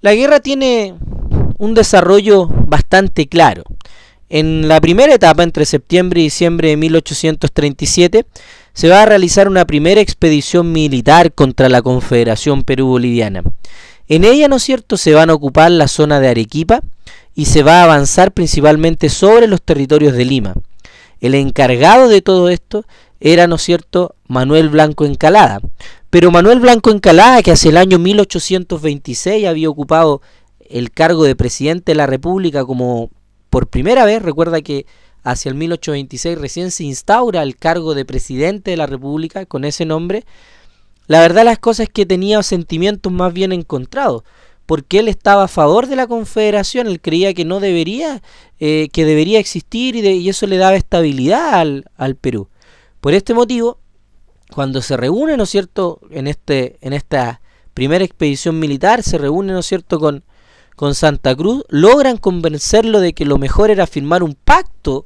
La guerra tiene un desarrollo bastante claro. En la primera etapa, entre septiembre y diciembre de 1837, se va a realizar una primera expedición militar contra la Confederación Perú-Boliviana. En ella, ¿no es cierto?, se van a ocupar la zona de Arequipa y se va a avanzar principalmente sobre los territorios de Lima. El encargado de todo esto era, ¿no es cierto?, Manuel Blanco Encalada. Pero Manuel Blanco Encalada, que hacia el año 1826 había ocupado el cargo de presidente de la República como por primera vez, recuerda que hacia el 1826 recién se instaura el cargo de presidente de la República con ese nombre. La verdad las cosas es que tenía sentimientos más bien encontrados, porque él estaba a favor de la Confederación, él creía que no debería, que debería existir y eso le daba estabilidad al Perú. Por este motivo, cuando se reúne, ¿no es cierto?, en esta primera expedición militar, se reúne, ¿no es cierto?, con Santa Cruz, logran convencerlo de que lo mejor era firmar un pacto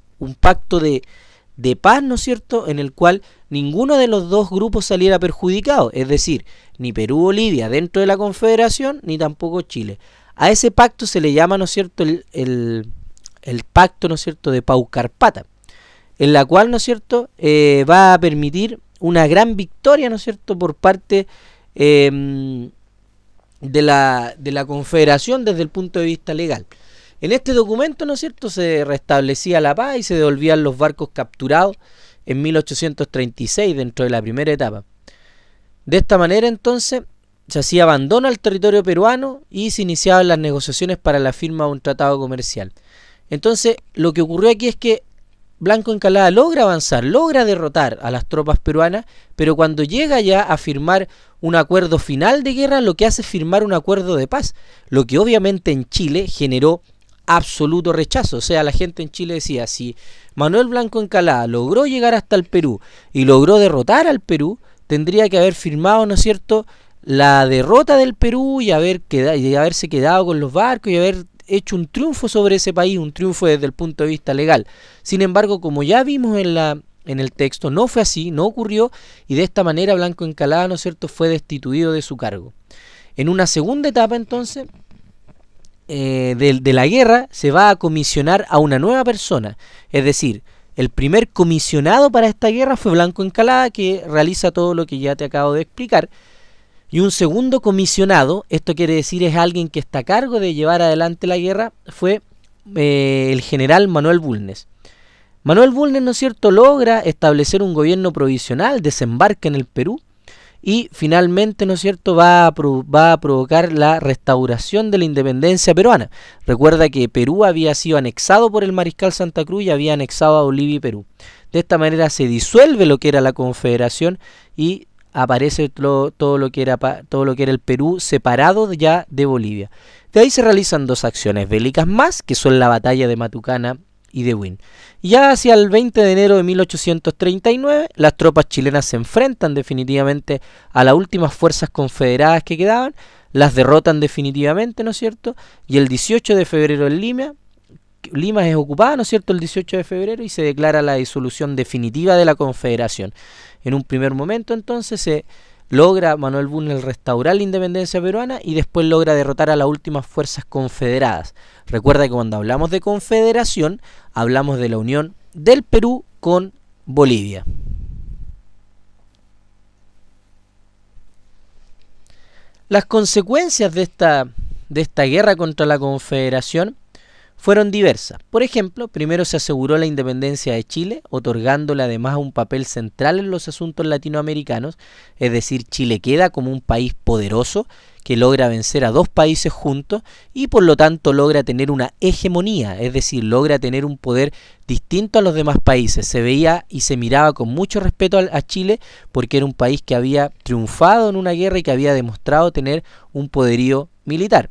de paz, ¿no es cierto?, en el cual ninguno de los dos grupos saliera perjudicado, es decir, ni Perú-Bolivia dentro de la Confederación, ni tampoco Chile. A ese pacto se le llama, ¿no es cierto?, el pacto, ¿no es cierto?, de Paucarpata, en la cual, ¿no es cierto?, va a permitir una gran victoria, ¿no es cierto?, por parte de la Confederación desde el punto de vista legal. En este documento, ¿no es cierto?, se restablecía la paz y se devolvían los barcos capturados en 1836 dentro de la primera etapa. De esta manera, entonces, se hacía abandono al territorio peruano y se iniciaban las negociaciones para la firma de un tratado comercial. Entonces, lo que ocurrió aquí es que Blanco Encalada logra avanzar, logra derrotar a las tropas peruanas, pero cuando llega ya a firmar un acuerdo final de guerra, lo que hace es firmar un acuerdo de paz, lo que obviamente en Chile generó absoluto rechazo. O sea, la gente en Chile decía, si Manuel Blanco Encalada logró llegar hasta el Perú y logró derrotar al Perú, tendría que haber firmado, ¿no es cierto?, la derrota del Perú y haberse quedado con los barcos y haber hecho un triunfo sobre ese país, un triunfo desde el punto de vista legal. Sin embargo, como ya vimos en el texto, no fue así, no ocurrió, y de esta manera Blanco Encalada, ¿no es cierto?, fue destituido de su cargo. En una segunda etapa, entonces, de la guerra, se va a comisionar a una nueva persona, es decir, el primer comisionado para esta guerra fue Blanco Encalada, que realiza todo lo que ya te acabo de explicar. Y un segundo comisionado, esto quiere decir es alguien que está a cargo de llevar adelante la guerra, fue el general Manuel Bulnes. Manuel Bulnes, ¿no es cierto?, logra establecer un gobierno provisional, desembarca en el Perú y finalmente, ¿no es cierto?, va a provocar la restauración de la independencia peruana. Recuerda que Perú había sido anexado por el mariscal Santa Cruz y había anexado a Bolivia y Perú. De esta manera se disuelve lo que era la Confederación y aparece todo lo que era el Perú separado ya de Bolivia. De ahí se realizan dos acciones bélicas más, que son la batalla de Matucana y de Huin. Ya hacia el 20 de enero de 1839, las tropas chilenas se enfrentan definitivamente a las últimas fuerzas confederadas que quedaban, las derrotan definitivamente, ¿no es cierto? Y el 18 de febrero en Lima es ocupada, ¿no es cierto?, el 18 de febrero y se declara la disolución definitiva de la Confederación. En un primer momento, entonces, se logra Manuel Bulnes restaurar la independencia peruana y después logra derrotar a las últimas fuerzas confederadas. Recuerda que cuando hablamos de confederación, hablamos de la unión del Perú con Bolivia. Las consecuencias de esta guerra contra la Confederación fueron diversas. Por ejemplo, primero se aseguró la independencia de Chile, otorgándole además un papel central en los asuntos latinoamericanos, es decir, Chile queda como un país poderoso que logra vencer a dos países juntos y por lo tanto logra tener una hegemonía, es decir, logra tener un poder distinto a los demás países. Se veía y se miraba con mucho respeto a Chile porque era un país que había triunfado en una guerra y que había demostrado tener un poderío militar.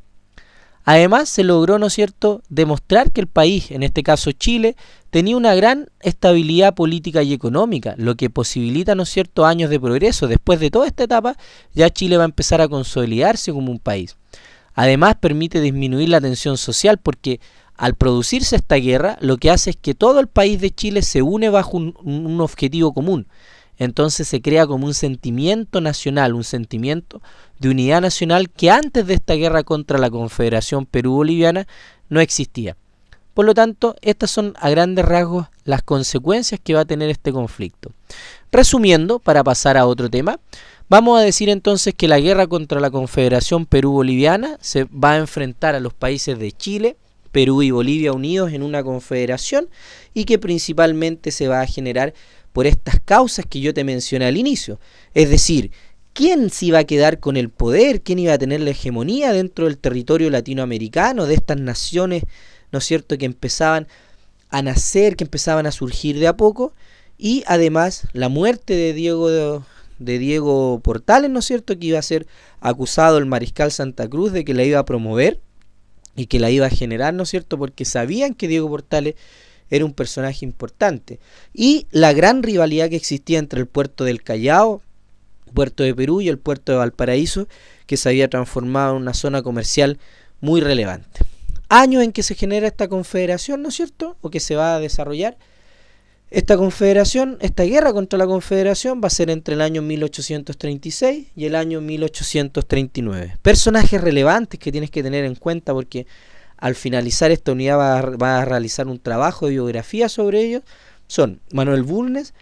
Además se logró, ¿no es cierto?, demostrar que el país, en este caso Chile, tenía una gran estabilidad política y económica, lo que posibilita, ¿no es cierto?, años de progreso. Después de toda esta etapa, ya Chile va a empezar a consolidarse como un país. Además permite disminuir la tensión social porque al producirse esta guerra, lo que hace es que todo el país de Chile se une bajo un objetivo común. Entonces se crea como un sentimiento nacional, un sentimiento de unidad nacional que antes de esta guerra contra la Confederación Perú-Boliviana no existía. Por lo tanto, estas son a grandes rasgos las consecuencias que va a tener este conflicto. Resumiendo, para pasar a otro tema, vamos a decir entonces que la guerra contra la Confederación Perú-Boliviana se va a enfrentar a los países de Chile, Perú y Bolivia unidos en una confederación y que principalmente se va a generar por estas causas que yo te mencioné al inicio. Es decir, ¿quién se iba a quedar con el poder? ¿Quién iba a tener la hegemonía dentro del territorio latinoamericano, de estas naciones, ¿no es cierto?, que empezaban a nacer, que empezaban a surgir de a poco? Y además la muerte de Diego Portales, ¿no es cierto?, que iba a ser acusado el mariscal Santa Cruz de que la iba a promover y que la iba a generar, ¿no es cierto?, porque sabían que Diego Portales era un personaje importante. Y la gran rivalidad que existía entre el puerto del Callao, puerto de Perú, y el puerto de Valparaíso, que se había transformado en una zona comercial muy relevante. Años en que se genera esta confederación, ¿no es cierto?, o que se va a desarrollar. Esta confederación, esta guerra contra la confederación va a ser entre el año 1836 y el año 1839. Personajes relevantes que tienes que tener en cuenta porque al finalizar esta unidad va a realizar un trabajo de biografía sobre ellos. Son Manuel Bulnes,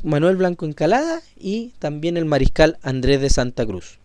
Manuel Blanco Encalada y también el mariscal Andrés de Santa Cruz.